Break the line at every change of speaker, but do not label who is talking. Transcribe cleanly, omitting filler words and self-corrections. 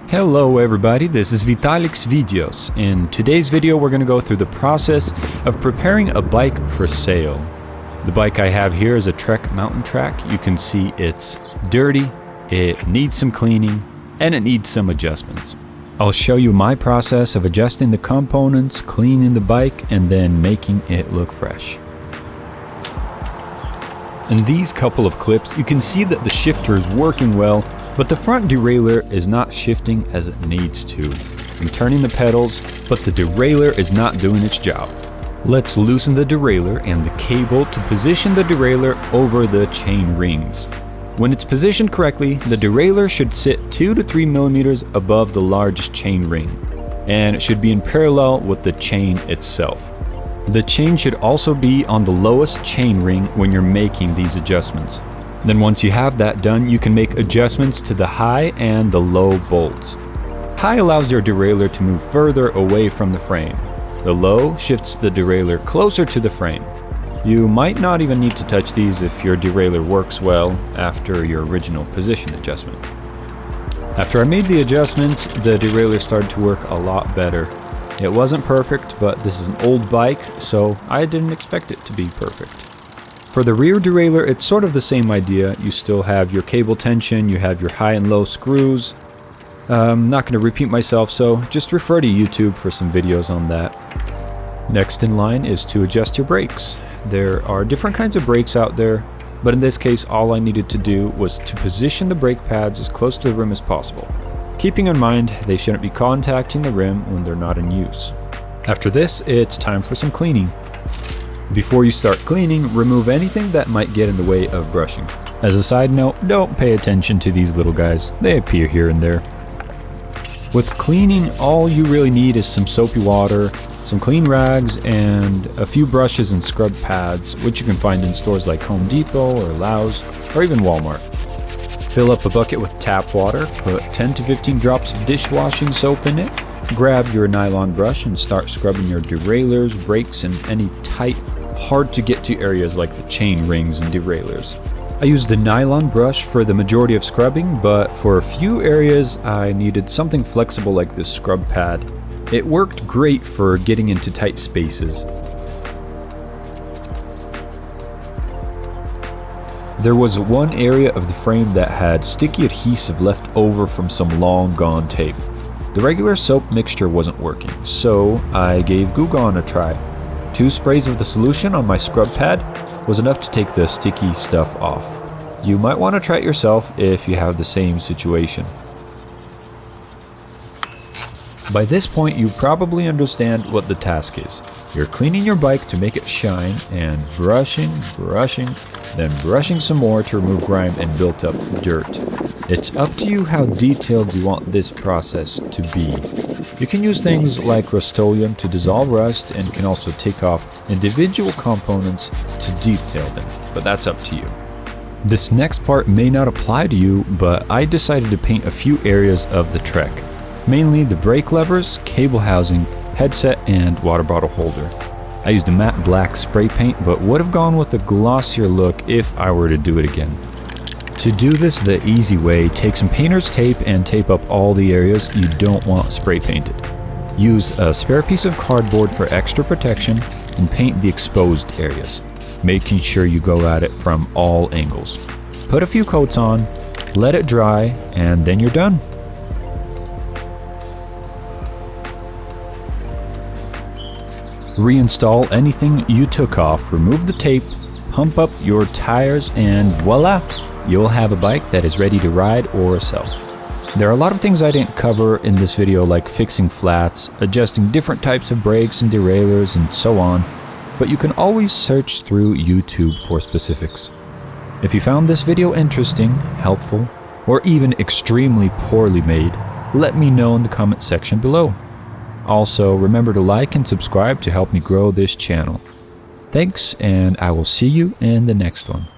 Hello everybody, this is Vitalik's Videos. In today's video we're going to go through the process of preparing a bike for sale. The bike I have here is a Trek mountain track. You can see it's dirty, it needs some cleaning, and it needs some adjustments. I'll show you my process of adjusting the components, cleaning the bike, and then making it look fresh. In these couple of clips you can see that the shifter is working well, but the front derailleur is not shifting as it needs to. I'm turning the pedals, but the derailleur is not doing its job. Let's loosen the derailleur and the cable to position the derailleur over the chain rings. When it's positioned correctly, the derailleur should sit 2 to 3 millimeters above the largest chain ring, and it should be in parallel with the chain itself. The chain should also be on the lowest chain ring when you're making these adjustments. Then once you have that done, you can make adjustments to the high and the low bolts. High allows your derailleur to move further away from the frame. The low shifts the derailleur closer to the frame. You might not even need to touch these if your derailleur works well after your original position adjustment. After I made the adjustments, the derailleur started to work a lot better. It wasn't perfect, but this is an old bike, so I didn't expect it to be perfect. For the rear derailleur, it's sort of the same idea. You still have your cable tension, you have your high and low screws. I'm not going to repeat myself, so just refer to YouTube for some videos on that. Next in line is to adjust your brakes. There are different kinds of brakes out there, but in this case all I needed to do was to position the brake pads as close to the rim as possible, keeping in mind they shouldn't be contacting the rim when they're not in use. After this, it's time for some cleaning. Before you start cleaning, remove anything that might get in the way of brushing. As a side note, don't pay attention to these little guys. They appear here and there. With cleaning, all you really need is some soapy water, some clean rags, and a few brushes and scrub pads, which you can find in stores like Home Depot or Lowe's or even Walmart. Fill up a bucket with tap water, put 10 to 15 drops of dishwashing soap in it, grab your nylon brush and start scrubbing your derailleurs, brakes, and any tight, hard to get to areas like the chain rings and derailleurs. I used a nylon brush for the majority of scrubbing, but for a few areas I needed something flexible like this scrub pad. It worked great for getting into tight spaces. There was one area of the frame that had sticky adhesive left over from some long gone tape. The regular soap mixture wasn't working, so I gave Goo Gone a try. 2 sprays of the solution on my scrub pad was enough to take the sticky stuff off. You might want to try it yourself if you have the same situation. By this point, you probably understand what the task is. You're cleaning your bike to make it shine and brushing, then brushing some more to remove grime and built up dirt. It's up to you how detailed you want this process to be. You can use things like Rust-Oleum to dissolve rust and can also take off individual components to detail them, but that's up to you. This next part may not apply to you, but I decided to paint a few areas of the Trek. Mainly the brake levers, cable housing, headset, and water bottle holder. I used a matte black spray paint, but would have gone with a glossier look if I were to do it again. To do this the easy way, take some painter's tape and tape up all the areas you don't want spray painted. Use a spare piece of cardboard for extra protection and paint the exposed areas, making sure you go at it from all angles. Put a few coats on, let it dry, and then you're done. Reinstall anything you took off, remove the tape, pump up your tires, and voila! You'll have a bike that is ready to ride or sell. There are a lot of things I didn't cover in this video, like fixing flats, adjusting different types of brakes and derailleurs, and so on, but you can always search through YouTube for specifics. If you found this video interesting, helpful, or even extremely poorly made, let me know in the comment section below. Also, remember to like and subscribe to help me grow this channel. Thanks, and I will see you in the next one.